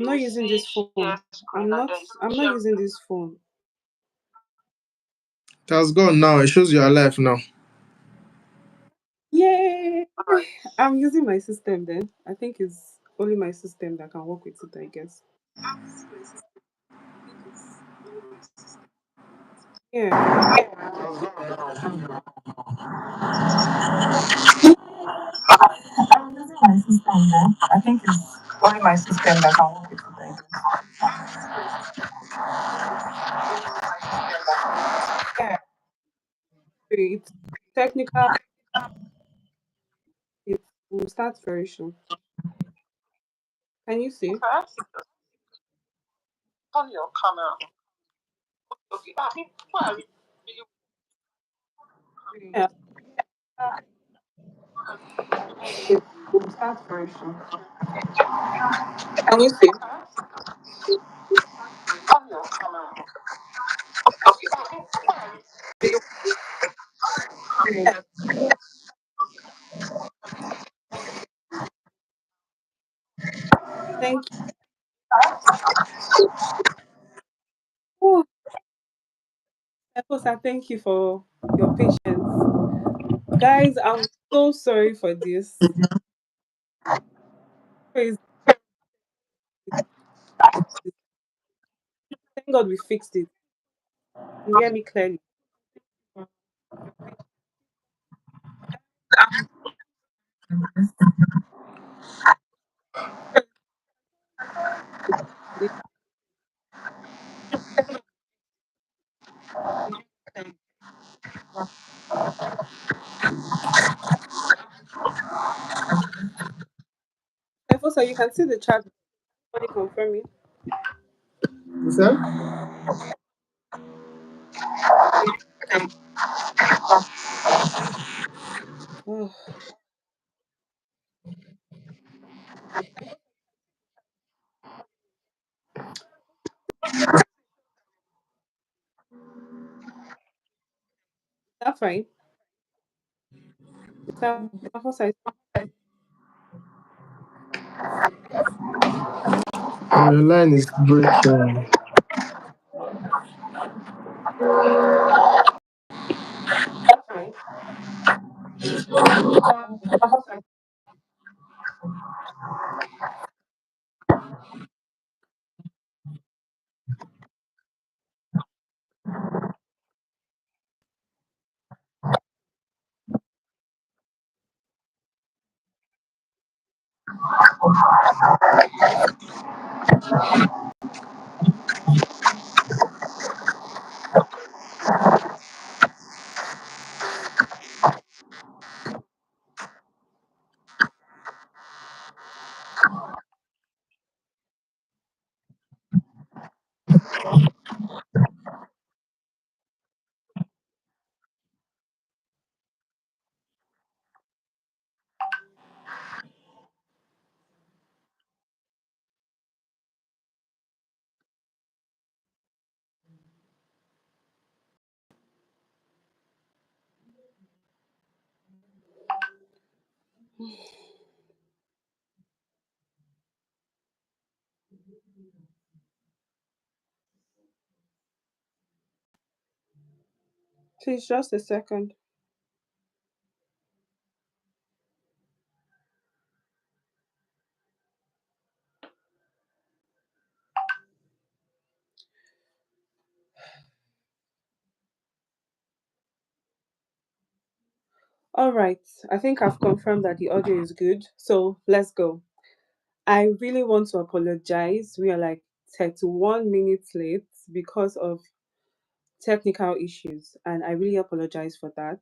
I'm not using this phone. I'm not using this phone. It has gone now. It shows you are alive now. Yay! I'm using my system then. I think it's only my system that can work with it, I guess. Yeah. I'm using my system then. I think it's only my system that can work with it, I guess. Yeah. It's technical. It will start very soon. Can you see? Yeah. It will start very soon. Can you see? Yeah. Thank you. Eposa, thank you for your patience. Guys, I'm so sorry for this. Praise Thank God we fixed it. Can you hear me clearly? Eposa, you can see the chat. Somebody confirm me. You said? Oh, that's fine. Eposa, Your line is breaking. that's fine. Eposa, please just a second. All right. I think I've confirmed that the audio is good. So let's go. I really want to apologize. We are like 31 minutes late because of technical issues, and I really apologize for that.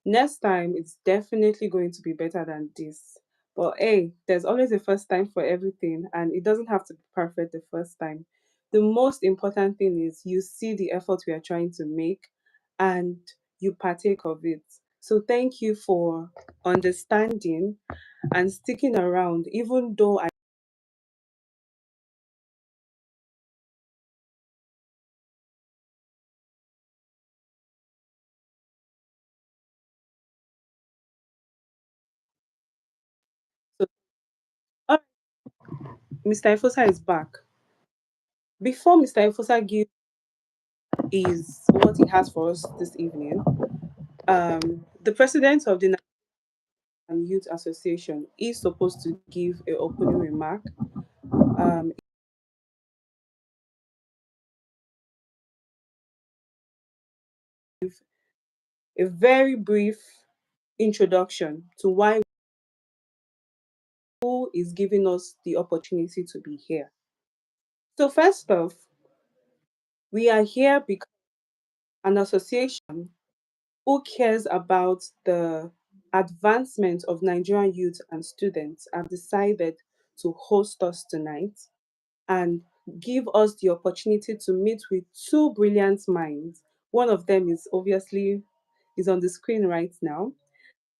Next time, it's definitely going to be better than this. But hey, there's always a first time for everything, and it doesn't have to be perfect the first time. The most important thing is you see the effort we are trying to make and you partake of it. So, thank you for understanding and sticking around, even though I so, Mr. Efosa is back. Before Mr. Efosa gives is what he has for us this evening, the president of the Nigerian Youth Association is supposed to give a opening remark. Give a very brief introduction to why who is giving us the opportunity to be here. So first off, we are here because an association who cares about the advancement of Nigerian youth and students have decided to host us tonight and give us the opportunity to meet with two brilliant minds. One of them is obviously is on the screen right now,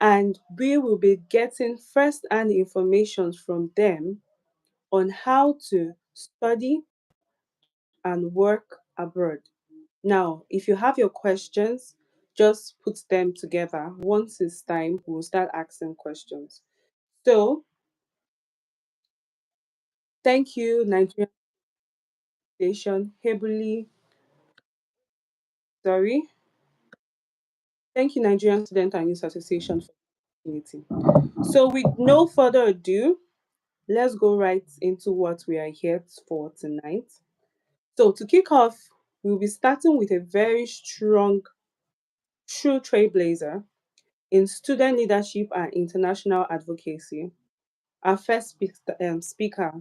and we will be getting first-hand information from them on how to study and work abroad. Now, if you have your questions, just put them together. Once it's time, we'll start asking questions. So, thank you, Nigerian Station, Hebuli, sorry. Thank you, Nigerian Student and Youth Association for the opportunity. So, with no further ado, let's go right into what we are here for tonight. So, to kick off, we'll be starting with a very strong, true trailblazer in student leadership and international advocacy. Our first speaker,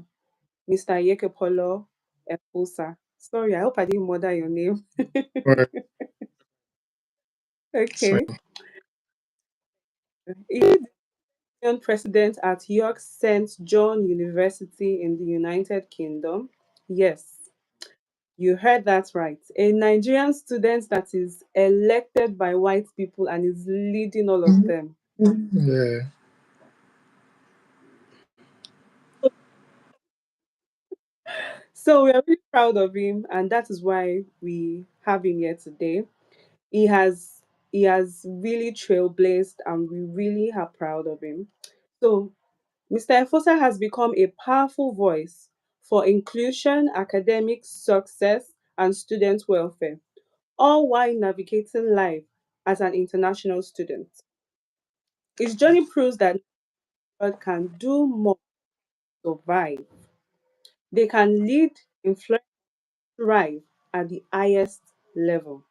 Mr. Yekepolo Efosa. Sorry, I hope I didn't murder your name. All right, it's Okay. fine. He is the president at York St. John University in the United Kingdom. Yes, you heard that right. A Nigerian student that is elected by white people and is leading all of them. Yeah. So we are really proud of him, and that is why we have him here today. He has he has really trailblazed, and we really are proud of him. So Mr. Efosa has become a powerful voice for inclusion, academic success, and student welfare, all while navigating life as an international student. His journey proves that God can do more to survive. They can lead, influence, thrive at the highest level.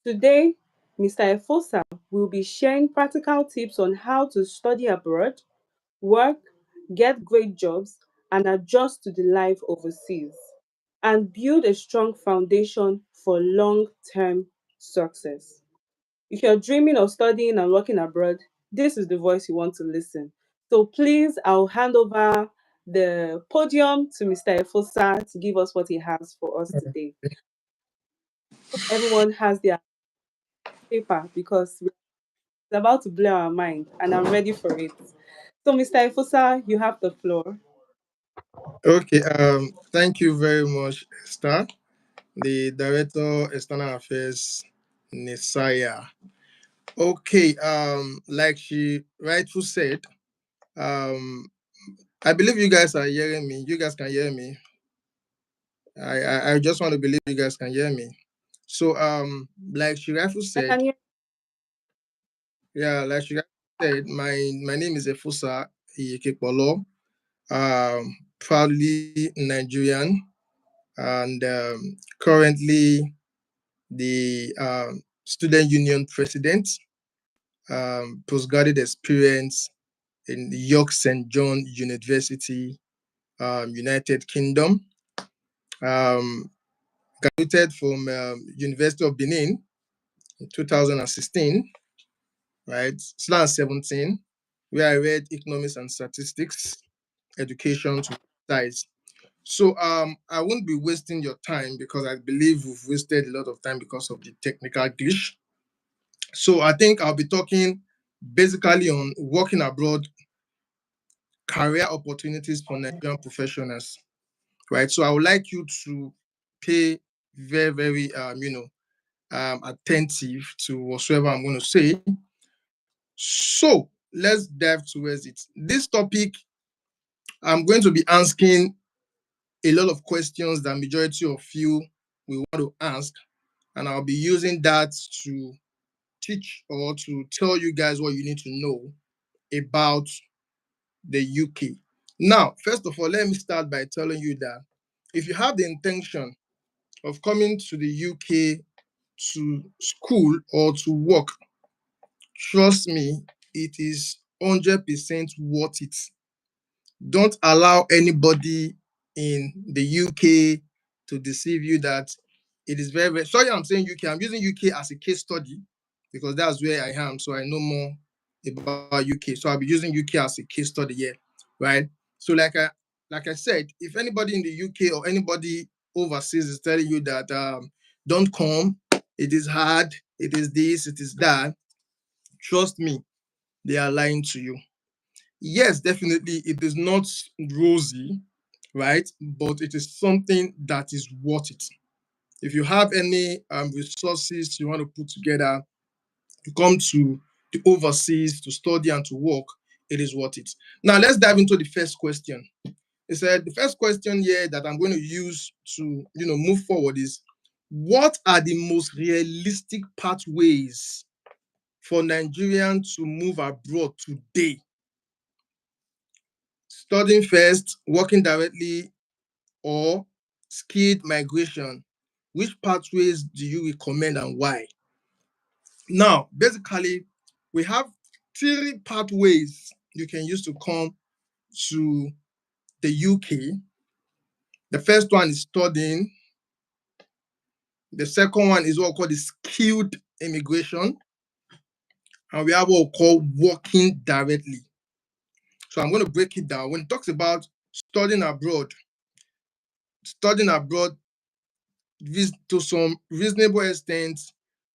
Today, Mr. Efosa will be sharing practical tips on how to study abroad, work, get great jobs, and adjust to the life overseas, and build a strong foundation for long term success. If you're dreaming of studying and working abroad, this is the voice you want to listen. So please, I'll hand over the podium to Mr. Efosa to give us what he has for us today. Everyone has their paper because it's about to blow our mind and I'm ready for it. So, Mr. Efosa, you have the floor. Okay. Thank you very much, Star, the Director, External Affairs, NISAYA. Okay. Like she rightfully said, um, I believe you guys are hearing me. You guys can hear me. I just want to believe you guys can hear me. So, like she rightfully I said, can hear. yeah, like she rightfully said, my name is Efusa Iyekepolo. Proudly Nigerian, and currently the student union president, postgraduate experience in York St. John University, United Kingdom. Um, Graduated from University of Benin in 2016, right? 2017, where I read economics and statistics, education to size. So I won't be wasting your time because I believe we've wasted a lot of time because of the technical glitch. So I think I'll be talking basically on working abroad, career opportunities for Nigerian professionals, right? So I would like you to pay very, very attentive to whatsoever I'm going to say. So let's dive towards it. This topic, I'm going to be asking a lot of questions that majority of you will want to ask, and I'll be using that to teach or to tell you guys what you need to know about the UK. Now, first of all, let me start by telling you that if you have the intention of coming to the UK to school or to work, trust me, it is 100% worth it. Don't allow anybody in the UK to deceive you that it is very, very sorry. I'm saying UK. I'm using UK as a case study because that's where I am. So I know more about UK. So I'll be using UK as a case study here, right? So like I said, if anybody in the UK or anybody overseas is telling you that don't come, it is hard, it is this, it is that, trust me, they are lying to you. Yes, definitely, it is not rosy, right? But it is something that is worth it. If you have any resources you want to put together to come to the overseas to study and to work, it is worth it. Now, let's dive into the first question. It said the first question here that I'm going to use to move forward is, what are the most realistic pathways for Nigerians to move abroad today? Studying first, working directly, or skilled migration? Which pathways do you recommend and why? Now, basically, we have three pathways you can use to come to the UK. The first one is studying. The second one is what we call the skilled immigration. And we have what we call working directly. So I'm going to break it down. When it talks about studying abroad to some reasonable extent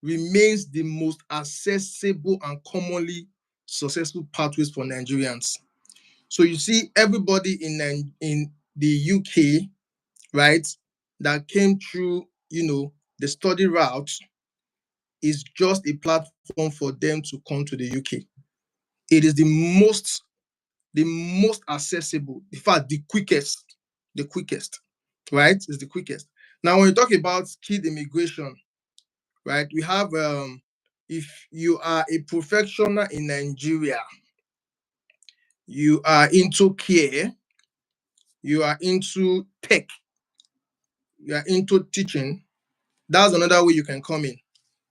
remains the most accessible and commonly successful pathways for Nigerians. So you see, everybody in the UK, right, that came through, the study route is just a platform for them to come to the UK. It is the most accessible, in fact, the quickest, right? Is the quickest. Now, when you talk about skilled immigration, right, we have if you are a professional in Nigeria, you are into care, you are into tech, you are into teaching, that's another way you can come in.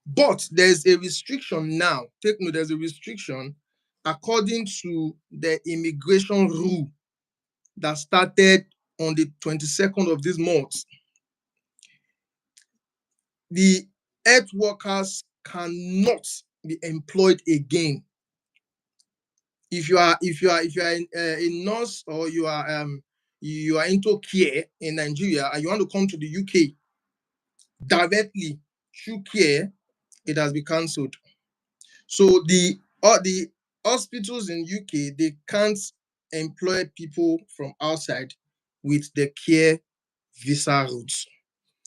But there's a restriction now. Take note, there's a restriction according to the immigration rule that started on the 22nd of this month. The health workers cannot be employed again. If you are a nurse, or you are into care in Nigeria and you want to come to the UK directly through care, it has been cancelled. So the hospitals in UK, they can't employ people from outside with the care visa route.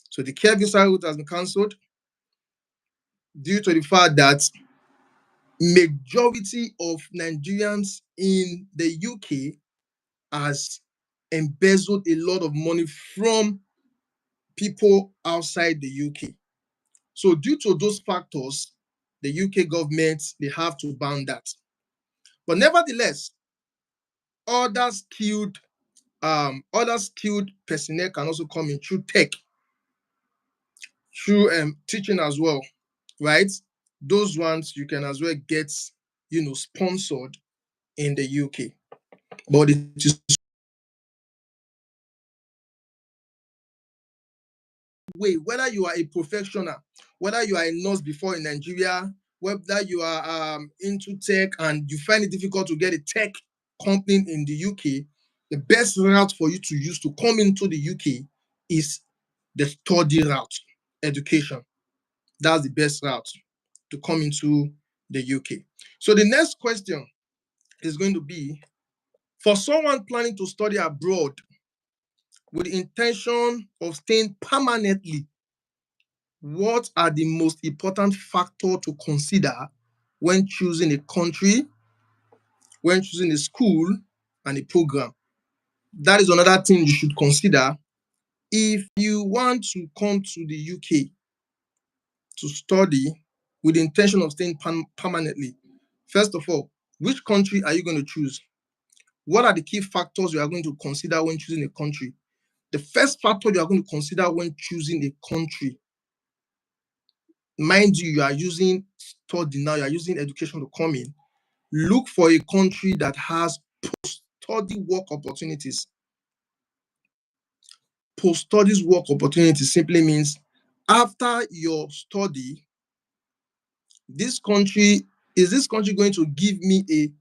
So the care visa route has been cancelled due to the fact that majority of Nigerians in the UK has embezzled a lot of money from people outside the UK. So due to those factors, the UK government, they have to ban that. But nevertheless, other skilled personnel can also come in through tech, through teaching as well, right? Those ones you can as well get, sponsored in the UK. But it is way, whether you are a professional, whether you are a nurse before in Nigeria, whether you are into tech and you find it difficult to get a tech company in the UK, the best route for you to use to come into the UK is the study route, education. That's the best route to come into the UK. So the next question is going to be, for someone planning to study abroad with the intention of staying permanently, what are the most important factors to consider when choosing a country, when choosing a school and a program? That is another thing you should consider If you want to come to the UK to study with the intention of staying permanently, first of all, which country are you going to choose? What are the key factors you are going to consider when choosing a country? The first factor you are going to consider when choosing a country, mind you, you are using study now, you are using education to come in. Look for a country that has post-study work opportunities. Post-studies work opportunities simply means after your study, this country this country going to give me a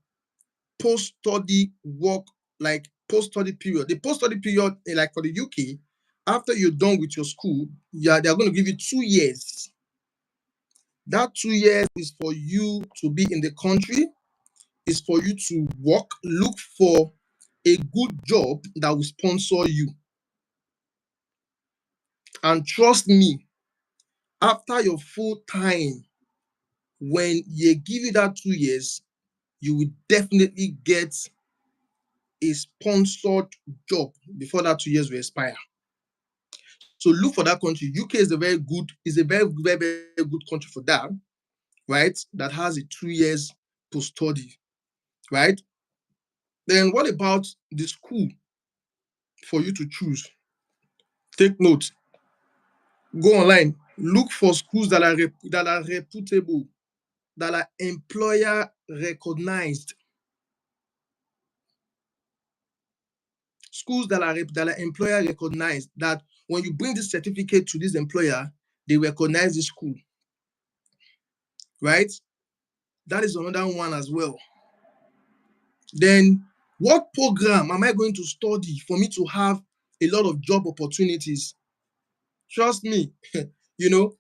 post-study work, like post-study period? The post-study period, like for the UK, after you're done with your school, yeah, they're going to give you 2 years. That 2 years is for you to be in the country, is for you to work, look for a good job that will sponsor you. And trust me, after your full time, when they give you that 2 years, you will definitely get a sponsored job before that 2 years will expire. So look for that country. UK is a very good, very good country for that, right? That has a 2 years post study, right? Then what about the school for you to choose? Take note. Go online. Look for schools that are reputable, that are employer recognized. Schools that are employer recognized. That when you bring this certificate to this employer, they recognize the school, right? That is another one as well. Then what program am I going to study for me to have a lot of job opportunities? Trust me, you know,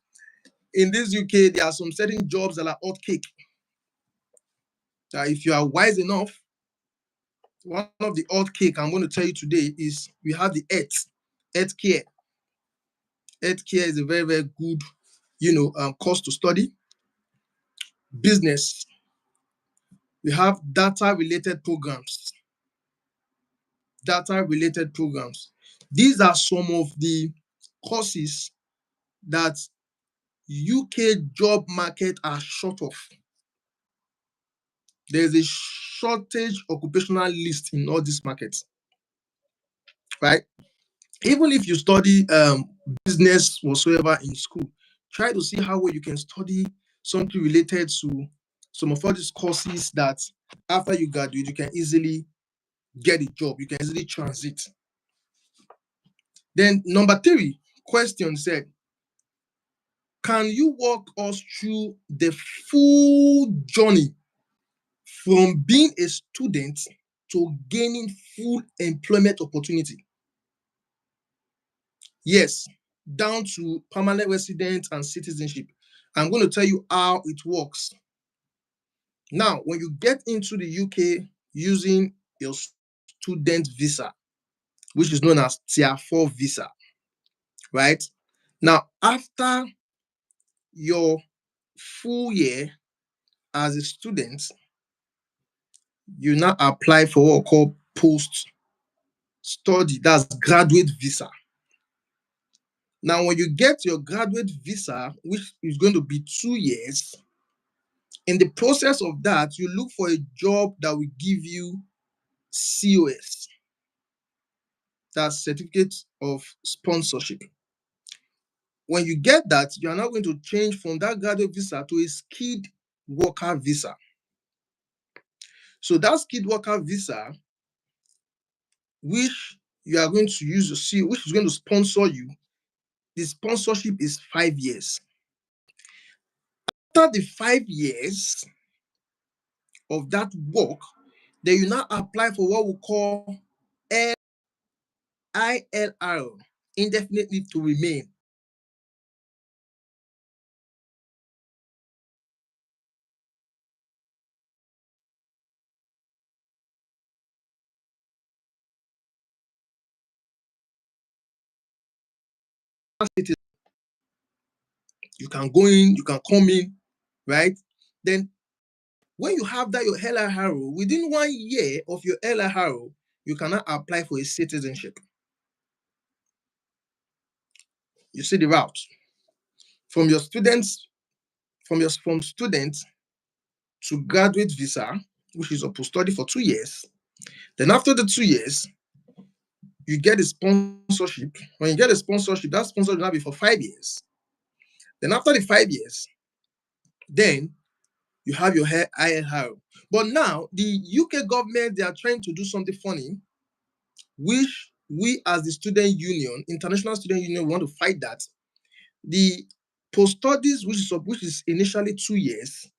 in this UK, there are some certain jobs that are hot cake. That if you are wise enough, one of the hot cake I'm going to tell you today is we have the health care. Health care is a very, very good, course to study. Business, we have data related programs. Data related programs. These are some of the courses that UK job market are short of. There's a shortage occupational list in all these markets, right? Even if you study business whatsoever in school, try to see how well you can study something related to some of all these courses that after you graduate, you can easily get a job, you can easily transit. Then number 3 question said, can you walk us through the full journey from being a student to gaining full employment opportunity? Yes, down to permanent residence and citizenship. I'm going to tell you how it works. Now, when you get into the UK using your student visa, which is known as Tier 4 visa, right? Now, after your full year as a student, you now apply for what we call post study, that's graduate visa. Now, when you get your graduate visa, which is going to be 2 years, in the process of that, you look for a job that will give you COS, that's certificate of sponsorship. When you get that, you are now going to change from that graduate visa to a skilled worker visa. So that skilled worker visa, which you are going to use to see, which is going to sponsor you, the sponsorship is 5 years. After the 5 years of that work, then you now apply for what we call ILR, indefinite leave to remain. You can go in, you can come in, right? Then when you have that your LRO, within 1 year of your LRO, you cannot apply for a citizenship. You see the route from your students, from students to graduate visa, which is a post study for 2 years. Then after the 2 years, you get a sponsorship. When you get a sponsorship, that sponsorship will be for 5 years. Then after the 5 years, then you have your ILR. But now the UK government, they are trying to do something funny, which we as the student union, International Student Union, want to fight that. The post studies, which is initially 2 years,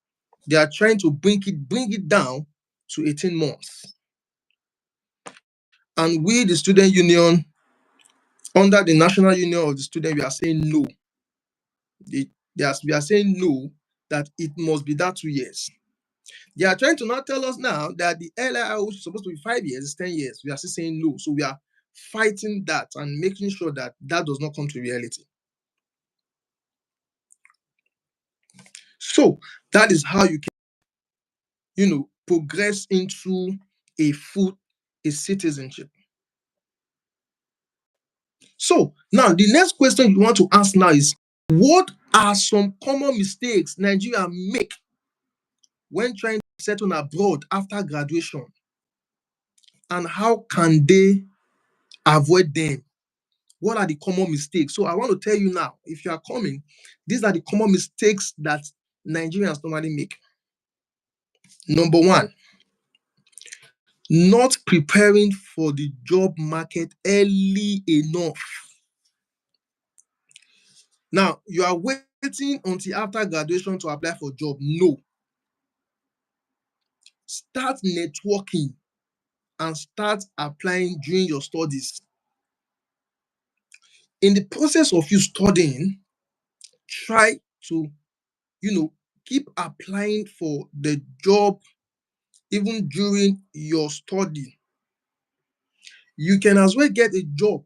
they are trying to bring it down to 18 months. And we, the student union, under the National Union of the Student, we are saying no. We are saying no, that it must be that 2 years. They are trying to now tell us now that the LIR, which is supposed to be 5 years, is 10 years. We are still saying no. So we are fighting that and making sure that that does not come to reality. So that is how you can, progress into a citizenship. So now the next question you want to ask now is, what are some common mistakes Nigerians make when trying to settle abroad after graduation? And how can they avoid them? What are the common mistakes? So I want to tell you now, if you are coming, these are the common mistakes that Nigerians normally make. Number one, not preparing for the job market early enough. Now, you are waiting until after graduation to apply for a job. No. Start networking and start applying during your studies. In the process of you studying, try to, keep applying for the job even during your study. You can as well get a job.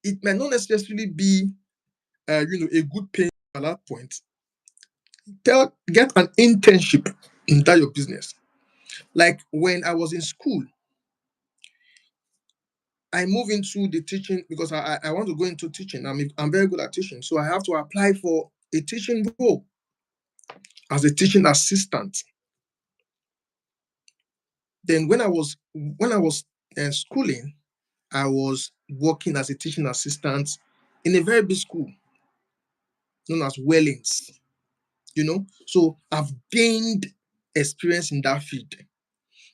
It might not necessarily be, a good pay at that point. Get an internship in that your business. Like when I was in school, I moved into the teaching because I want to go into teaching. I'm very good at teaching, so I have to apply for a teaching role as a teaching assistant. Then when I was schooling, I was working as a teaching assistant in a very big school known as Wellings. So I've gained experience in that field.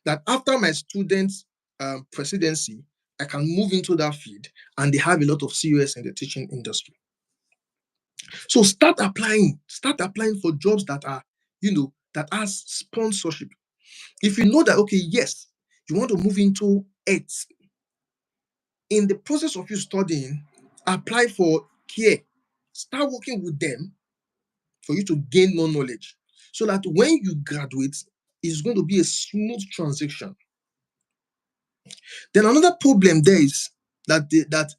That after my students' presidency, I can move into that field, and they have a lot of COS in the teaching industry. So start applying for jobs that are, that has sponsorship. If you know that, okay, yes, you want to move into it, in the process of you studying, apply for care. Start working with them for you to gain more knowledge, so that when you graduate, it's going to be a smooth transition. Then another problem there is that